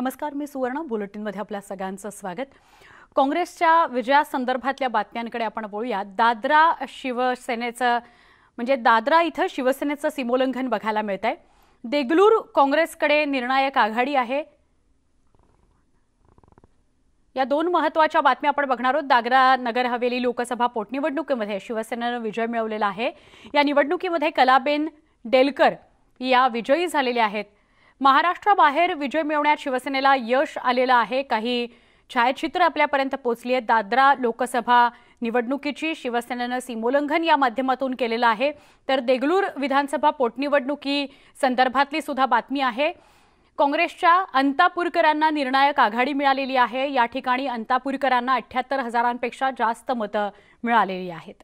नमस्कार, मी सुवर्ण बुलेटिनमध्ये आपल्या सगळ्यांचं स्वागत। काँग्रेसच्या विजयासंदर्भातल्या बातम्यांकडे आपण बोलूया। दादरा शिवसेनेचं म्हणजे दादरा इथं शिवसेनेचं सीमोल्लंघन बघायला मिळतंय। देगलूर काँग्रेसकडे निर्णायक आघाडी आहे। या दोन महत्त्वाच्या बातम्या आपण बघणार आहोत। दादरा नगर हवेली लोकसभा पोटनिवडणुकीमध्ये शिवसेनेने विजय मिळवलेला आहे। या निवडणुकीमध्ये कलाबेन डेलकर या विजयी झालेल्या आहेत। महाराष्ट्राबाहेर विजय मिळवण्यात शिवसेनेला यश आलेलं आहे। काही छायाचित्र आपल्यापर्यंत पोहोचली आहेत। दादरा लोकसभा निवडणुकीची शिवसेनेने सीमोल्लंघन या माध्यमातून केलेलं आहे। तर देगलूर विधानसभा पोटनिवडणुकी संदर्भातली सुद्धा बातमी आहे। काँग्रेसच्या अंतापूरकरांना निर्णायक आघाडी मिळालेली आहे। या ठिकाणी अंतापूरकरांना 78,000पेक्षा जास्त मतं मिळालेली आहेत।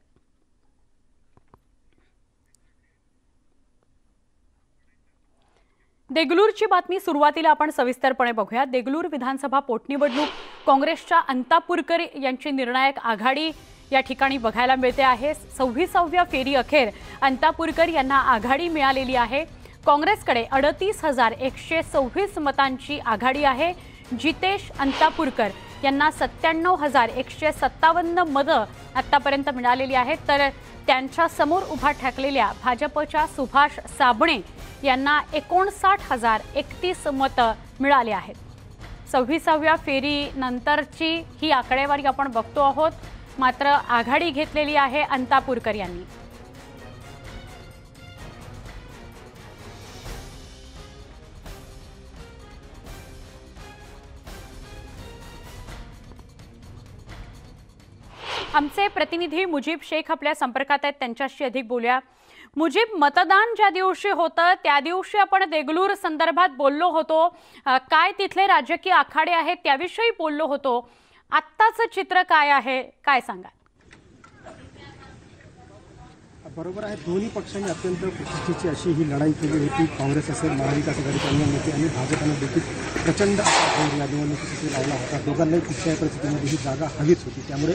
देगलूरची बातमी सुरुवातीला आपण सविस्तरपणे बघूया। देगलूर विधानसभा पोटनिवडणूक काँग्रेसच्या अंतापूरकर यांची निर्णायक आघाडी या ठिकाणी बघायला मिळते आहे। 26व्या फेरी अखेर अंतापूरकर यांना आघाडी मिळालेली आहे। काँग्रेसकडे 38,126 मतांची आघाडी आहे। जितेश अंतापूरकर यांना 97,157 मतं आतापर्यंत मिळालेली आहेत। तर त्यांच्या समोर उभा ठाकलेल्या भाजपच्या सुभाष साबणे यांना 59,031 मतं मिळाली आहेत। 26व्या फेरी नंतरची ही आकडेवारी आपण बघतो आहोत। मात्र आघाडी घेतलेली आहे अंतापूरकर यांनी। आमचे प्रतिनिधी मुजीब शेख आपल्या संपर्कात आहेत, त्यांच्याशी अधिक बोलूया। मुजीब, मतदान ज्या दिवशी होतं त्या दिवशी आपण देगलूर संदर्भात बोललो होतो। काय तिथले राजकीय आखाडे आहेत त्याविषयी बोललो होतो। आत्ताचं चित्र काय आहे, काय सांगा? बरोबर आहे, दोन्ही पक्षांनी अत्यंत प्रतिष्ठेची अशी ही लढाई केली होती। काँग्रेस असेल, महाविकास आघाडीचे अन्य नेते आणि भाजपने देखील प्रचंड या निवडणुकीसाठी लावला होता। दोघांनाही कुठल्याही परिस्थितीमध्ये ही जागा हवीच होती। त्यामुळे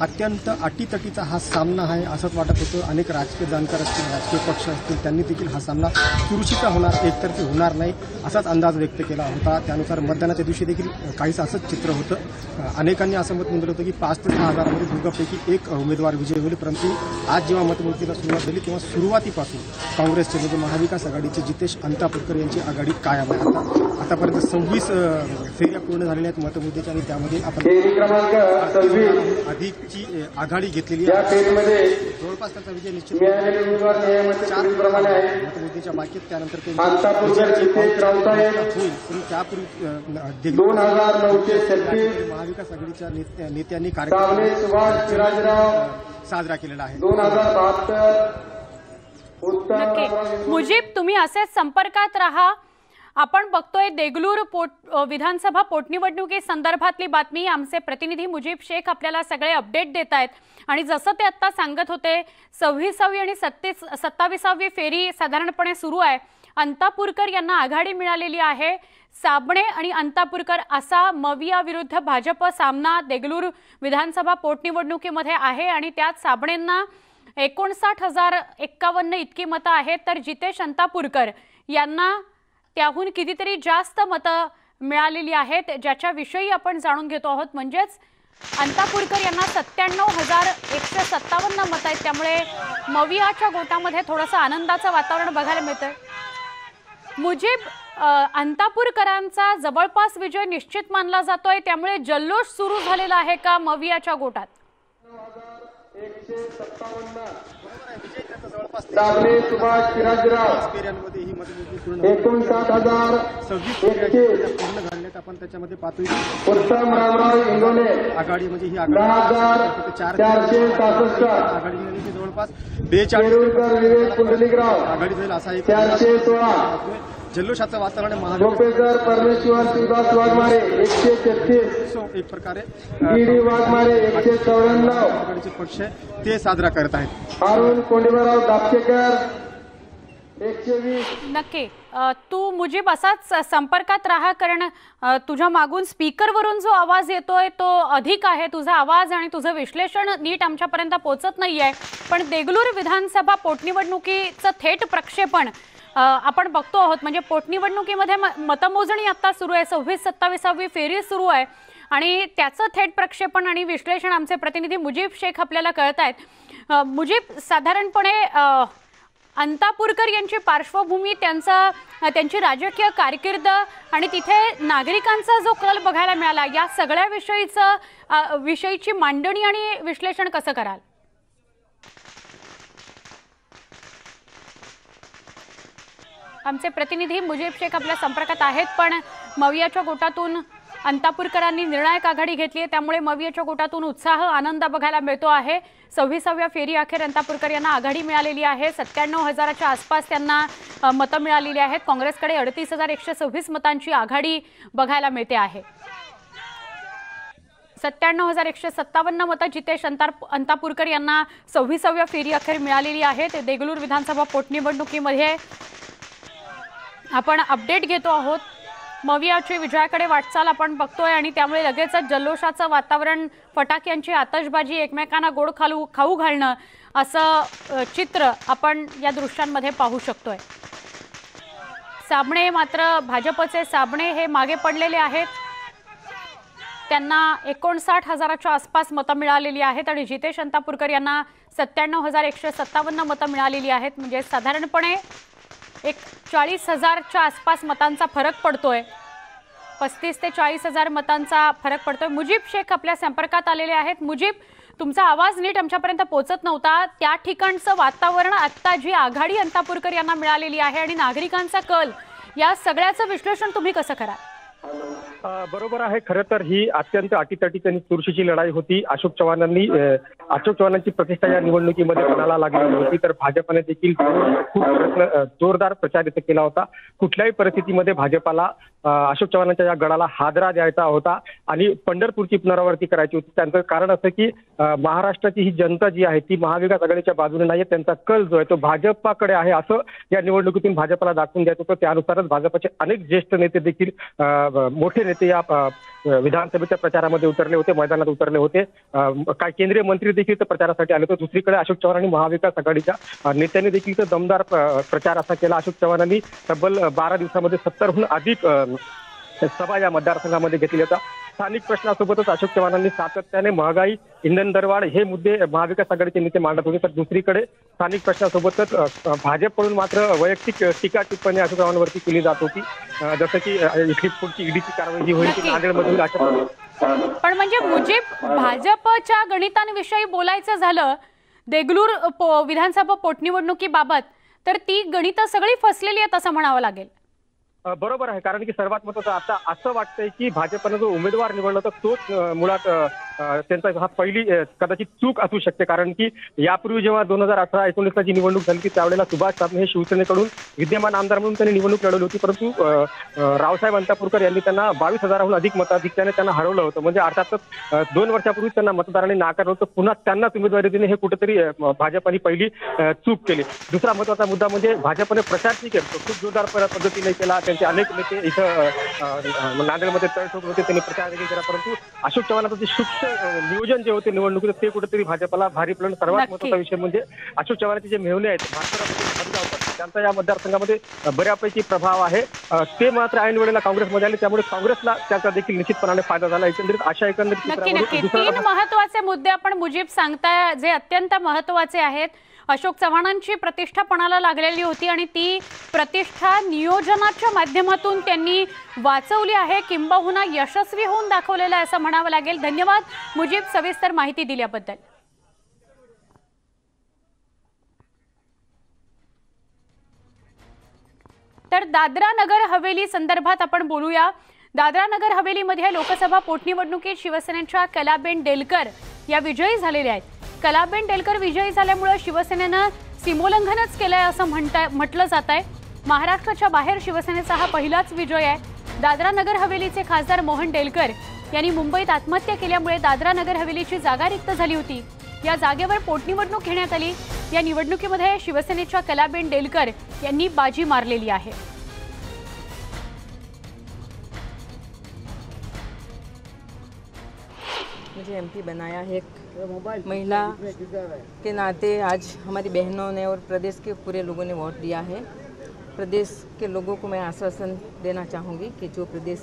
अत्यंत अटीतटीचा हा सामना आहे असंच वाटत होतं। अनेक राजकीय जाणकार असतील, राजकीय पक्ष असतील, त्यांनी देखील हा सामना चुरशीचा होणार, एकतर्फी होणार नाही असाच अंदाज व्यक्त केला होता। त्यानुसार मतदानाच्या दिवशी देखील काहीच असंच चित्र होतं। अनेकांनी असं मत नोंदवलं होतं की 5 ते 6,000मध्ये दोघांपैकी एक उमेदवार विजयी होईल। परंतु आज जेव्हा मतमोजणीला सुरुवात झाली तेव्हा सुरुवातीपासून काँग्रेसचे म्हणजे महाविकास आघाडीचे जितेश अंतापूरकर यांची आघाडी कायम आहे। आतापर्यंत 26 फेऱ्या पूर्ण झालेल्या आहेत मतमोजणीच्या आणि त्यामध्ये आपण अधिकची आघाडी घेतलेली आहे। जवळपास त्याचा विजय निश्चित मतमोजणीच्या बाकीत त्यानंतर होईल। पण त्यापूर्वी 2009 महाविकास आघाडीच्या नेत्यांनी कार्यक्रम साजरा केलेला आहे। 2007 मुजीब, तुम्ही असेच संपर्कात राहा। आपण बघतोय देगलूर विधानसभा पोटनिवडणुकी संदर्भातली बातमी। आमचे प्रतिनिधी मुजीब शेख आपल्याला सगळे अपडेट देत आहेत। आणि जसं ते आता सांगत होते, 26वी आणि 27वी फेरी साधारणपणे सुरू आहे। अंतापूरकर यांना आघाडी मिळालेली आहे। साबणे आणि अंतापूरकर असा मविया विरुद्ध भाजप सामना देगलूर विधानसभा पोटनिवडणुकीमध्ये आहे आणि त्यात साबणेंना 59,051 इतकी मतं आहेत। तर जितेश अंतापूरकर यांना त्याहून कितीतरी जास्त मतं मिळालेली आहेत, ज्याच्याविषयी आपण जाणून घेतो आहोत। म्हणजेच अंतापूरकर यांना 97,157 मतं आहेत। त्यामुळे मवियाच्या गोटामध्ये थोडंसं आनंदाचं वातावरण बघायला मिळतं। मुजीब, अंतापूरकरांचा जवळपास विजय निश्चित मानला जातोय, त्यामुळे जल्लोष सुरू झालेला आहे का मवियाच्या गोटात? दाबले सुभाष शिराजराव फेऱ्यांमध्ये ही मतमोजणी पूर्ण 59,026 पूर्ण झाल्यात। आपण त्याच्यामध्ये पाहतोय उत्तम रामराव इंगोले आघाडी म्हणजे ही आघाडी 4,466 आघाडी मिळाली जवळपास 42 पुंडलिकराव आघाडी जाईल असा एक 416 जल्लोषाचं वातावरण प्रोफेसर परमेश्वर शिवदास वाघमारे 136 एक प्रकारे वाघमारे 194 आघाडीचे पक्ष ते साजरा करत आहेत। अरुण कोंडीबराव दापकेकर 120। नक्की तू मुजीब असाच संपर्कात राहा, कारण तुझ्या मागून स्पीकरवरून जो आवाज येतोय तो अधिक आहे। तुझा आवाज आणि तुझं विश्लेषण नीट आमच्यापर्यंत पोहोचत नाहीये। पण देगलूर विधानसभा पोटनिवडणुकीचं थेट प्रक्षेपण आपण बघतो आहोत म्हणजे पोटनिवडणुकीमध्ये मतमोजणी आता सुरू आहे, 26-27वी फेरी सुरू आहे आणि त्याचं थेट प्रक्षेपण आणि विश्लेषण आमचे प्रतिनिधी मुजीब शेख आपल्याला कळतायत। मुजीब, साधारणपणे अंतापूरकर यांची पार्श्वभूमी, त्यांची राजकीय कारकीर्द आणि तिथे नागरिकांचा जो कल बघायला मिळाला, या सगळ्या विषयीची मांडणी आणि विश्लेषण कसं कराल? आमचे प्रतिनिधी मुजीब शेख आपल्या संपर्कात आहेत, पण मवियाच्या गोटातून अंतापूरकरांनी निर्णायक आघाडी घेतली आहे, त्यामुळे मवियाच्या गोटातून उत्साह, आनंद बघायला मिळतो आहे। 26व्या फेरी अखेर अंतापूरकर यांना आघाडी मिळालेली आहे। 97,000च्या आसपास त्यांना मतं मिळालेली आहेत। काँग्रेसकडे 38,126 मतांची आघाडी बघायला मिळते आहे। 97,157 मतं जितेश अंतापूरकर यांना 26व्या फेरी अखेर मिळालेली आहेत। देगलूर विधानसभा पोटनिवडणुकीमध्ये आपण अपडेट घेतो आहोत। मवियाची विजयाकडे वाटचाल आपण बघतोय आणि त्यामुळे लगेचच जल्लोषाचं वातावरण, फटाक्यांची आतषबाजी, एकमेकांना गोड खाऊ घालणं, असं चित्र आपण या दृश्यांमध्ये पाहू शकतोय। साबणे मात्र भाजपचे साबणे हे मागे पडलेले आहेत, त्यांना 59,000च्या आसपास मतं मिळालेली आहेत आणि जितेश अंतापूरकर यांना 97,157 मतं मिळालेली आहेत। म्हणजे साधारणपणे 40,000च्या आसपास मतांचा फरक पडतोय, 35 ते 40,000 मतांचा फरक पडतोय। मुजीब शेख आपल्या संपर्कात आलेले आहेत। मुजीब, तुमचा आवाज नीट आमच्यापर्यंत पोहोचत नव्हता, त्या ठिकाणचं वातावरण, आता जी आघाडी अंतापूरकर यांना मिळालेली आहे आणि नागरिकांचा कल, या सगळ्याचं विश्लेषण तुम्ही कसं कराल? बरोबर आहे। खरं तर ही अत्यंत अटीतटीची आणि चुरशीची लढाई होती। अशोक चव्हाणांची प्रतिष्ठा या निवडणुकीमध्ये कोणाला लागलेली होती, तर भाजपने देखील खूप जोरदार प्रचार इथे केला होता। कुठल्याही परिस्थितीमध्ये भाजपला अशोक चव्हाणांच्या या गडाला हादरा द्यायचा होता आणि पंढरपूरची पुनरावृत्ती करायची होती। त्यांचं कारण असं की महाराष्ट्राची ही जनता जी आहे ती महाविकास आघाडीच्या बाजूने नाहीये, त्यांचा कल जो आहे तो भाजपाकडे आहे, असं या निवडणुकीतून भाजपला दाखवून द्यायचं होतं। त्यानुसारच भाजपचे अनेक ज्येष्ठ नेते देखील, मोठे नेते या विधानसभेच्या प्रचारामध्ये उतरले होते, मैदानात उतरले होते। काही केंद्रीय मंत्री देखील प्रचारासाठी आले होते। दुसरीकडे अशोक चव्हाण आणि महाविकास आघाडीच्या नेत्यांनी देखील दमदार प्रचार असा केला। अशोक चव्हाणांनी तब्बल 12 दिवसामध्ये 70हून अधिक सभा या मतदारसंघामध्ये घेतली होता। स्थानिक प्रश्नासोबतच अशोक चव्हाणांनी सातत्याने महागाई, इंधन दरवाढ हे मुद्दे महाविकास आघाडीचे नेते मांडत होते, तर दुसरीकडे स्थानिक प्रश्नासोबतच भाजपकडून मात्र वैयक्तिक टीका टिप्पणी अशोक चव्हाणांवरती केली जात होती, जसं की इथली पुढची ईडीची कारवाई ही होईल की नांदेडमध्ये होईल अशा। पण म्हणजे मुजीब, भाजपच्या गणितांविषयी बोलायचं झालं देगलूर विधानसभा पोटनिवडणुकीबाबत, तर ती गणितं सगळी फसलेली आहेत असं म्हणावं लागेल। बरोबर आहे, कारण की सर्वात महत्त्वाचं आता असं वाटतंय की भाजपनं जो उमेदवार निवडला तर तोच मुळात त्यांचा हा पहिली कदाचित चूक असू शकते, कारण की यापूर्वी जेव्हा 2018-19 जी निवडणूक झाली की त्यावेळेला सुभाष साबणे हे शिवसेनेकडून विद्यमान आमदार म्हणून त्यांनी निवडणूक लढवली होती, परंतु रावसाहेब अंतापूरकर यांनी त्यांना 22,000हून अधिक मताधिक्याने त्यांना हरवलं होतं। म्हणजे अर्थातच 2 वर्षापूर्वी त्यांना मतदारांनी नाकारलं होतं, पुन्हा त्यांनाच उमेदवारी देणे हे कुठेतरी भाजपने पहिली चूक केली। दुसरा महत्त्वाचा मुद्दा म्हणजे भाजपने प्रचार खूप जोरदार पद्धतीने केला। त्यांचे अनेक नेते इथं नांदेडमध्ये तळसोड होते, त्यांनी प्रचार देखील केला, परंतु अशोक चव्हाणांचं जे सूक्ष्म नियोजन जे होते निवडणुकीत ते कुठेतरी भाजपला भारी पडलं। सर्वात महत्त्वाचा विषय म्हणजे अशोक चव्हाणांचे जे मेहुणे आहेत भाजपमध्ये, त्यांचा या मतदारसंघामध्ये बऱ्यापैकी प्रभाव आहे, ते मात्र ऐन वेळेला काँग्रेसमध्ये आले, त्यामुळे काँग्रेसला त्याचा देखील निश्चितपणाने फायदा झाला। एकंदरीत अशा नक्की 3 महत्त्वाचे मुद्दे आपण मुजीब सांगताय जे अत्यंत महत्त्वाचे आहेत। अशोक चव्हाणांची प्रतिष्ठा पणाला लागलेली होती आणि ती प्रतिष्ठा नियोजनाच्या माध्यमातून त्यांनी वाचवली आहे, किंबहुना यशस्वी होऊन दाखवलेलं आहे असं म्हणावं लागेल। धन्यवाद मुजीब, सविस्तर माहिती दिल्याबद्दल। तर दादरा नगर हवेली संदर्भात आपण बोलूया। दादरा नगर हवेलीमध्ये लोकसभा पोटनिवडणुकीत शिवसेनेच्या कलाबेन डेलकर या विजयी झालेल्या आहेत। कलाबेन डेलकर विजयी झाल्यामुळे शिवसेनेनं सीमोल्लंघनच केलंय असं म्हटलं जात आहे। महाराष्ट्राच्या बाहेर शिवसेनेचा हा पहिलाच विजय आहे। दादरा नगर हवेलीचे खासदार मोहन डेलकर यांनी मुंबईत आत्महत्या केल्यामुळे दादरा नगर हवेलीची जागा रिक्त झाली होती। या जागेवर पोटनिवडणूक घेण्यात आली। या निवडणुकीमध्ये शिवसेनेच्या कलाबेन डेलकर यांनी बाजी मारलेली आहे। मुझे एमपी बनाया है, एक महिला के नाते आज हमारी बहनों ने और प्रदेश के पूरे लोगों ने वोट दिया है। प्रदेश के लोगों को मैं आश्वासन देना चाहूँगी कि जो प्रदेश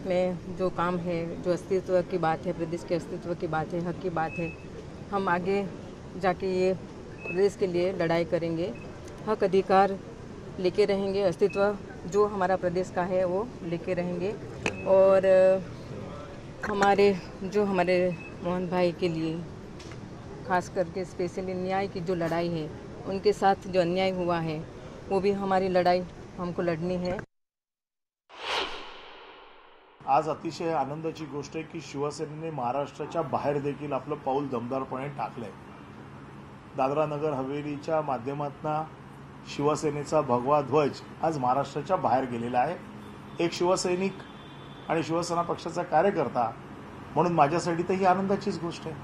में जो काम है, जो अस्तित्व की बात है, प्रदेश के अस्तित्व की बात है, हक की बात है, हम आगे जाके ये प्रदेश के लिए लड़ाई करेंगे, हक अधिकार लेके रहेंगे, अस्तित्व जो हमारा प्रदेश का है वो लेके रहेंगे। और हमारे मोहन भाई के लिए खास करके स्पेशली न्याय की जो लड़ाई है, उनके साथ जो अन्याय हुआ है वो भी हमारी लड़ाई हमको लड़नी है। आज अतिशय आनंदाची गोष्ट आहे की शिवसेनेने महाराष्ट्राच्या बाहेर देखील आपलं पाऊल दमदारपणे टाकलंय। दादरा नगर हवेलीच्या माध्यमातून शिवसेनेचा भगवा ध्वज आज महाराष्ट्राच्या बाहेर गेलेला आहे। एक शिवसैनिक आणि शिवसेना पक्षाचा कार्यकर्ता म्हणून माझ्यासाठी तर ही आनंदाचीच गोष्ट आहे।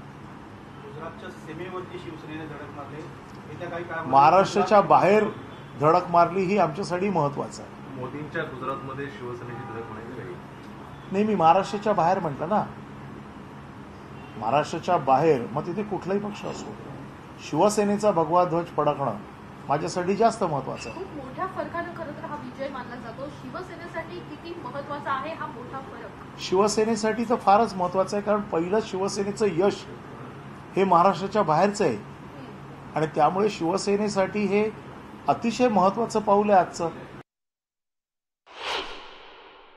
गुजरातच्या सीमेवरती शिवसेनेने धडक मारली, येत्या काही काळात महाराष्ट्राच्या बाहेर धडक मारली ही आमच्यासाठी महत्त्वाचं आहे। मोदींच्या गुजरातमध्ये शिवसेनेची धडक म्हणायची काही नाही, मी महाराष्ट्राच्या बाहेर म्हटलं ना, महाराष्ट्राच्या बाहेर मग तिथे कुठलाही पक्ष असो, शिवसेनेचा भगवा ध्वज फडकणं माझ्यासाठी जास्त महत्त्वाचं आहे। खूप मोठ्या फरकानं खरं तर हा विजय मानला जातो। शिवसेनेसाठी किती महत्त्वाचा आहे हा मोठा फरक? शिवसेनेसाठी तर फारच महत्त्वाचं आहे, कारण पहिलं शिवसेनेचं यश हे महाराष्ट्राच्या बाहेरचं आहे आणि त्यामुळे शिवसेनेसाठी हे अतिशय महत्त्वाचं पाऊल आहे आजचं।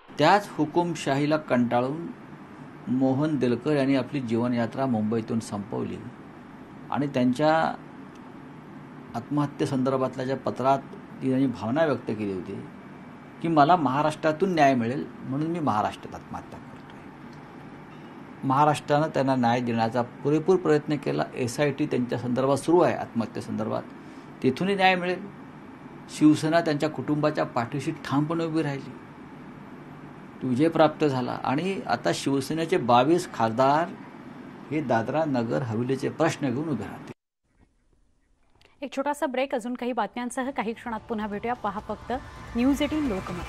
त्याच हुकुमशाहीला कंटाळून मोहन देलकर यांनी आपली जीवनयात्रा मुंबईतून संपवली आणि त्यांच्या आत्महत्येसंदर्भातल्या ज्या पत्रात त्यांनी भावना व्यक्त केली होती की मला महाराष्ट्रातून न्याय मिळेल म्हणून मी महाराष्ट्रात आत्महत्या करतोय। महाराष्ट्रानं त्यांना न्याय देण्याचा पुरेपूर प्रयत्न केला। SIT त्यांच्या संदर्भात सुरू आहे, आत्महत्येसंदर्भात, तिथूनही न्याय मिळेल। शिवसेना त्यांच्या कुटुंबाच्या पाठीशी ठामपणे उभी राहिली, विजय प्राप्त झाला आणि आता शिवसेनेचे 22 खासदार हे दादरा नगर हवेलीचे प्रश्न घेऊन उभे राहतील। एक छोटासा ब्रेक, अजून काही बातम्यांसह काही क्षणात पुन्हा भेटूया। पहा फक्त न्यूज 18 लोकमत।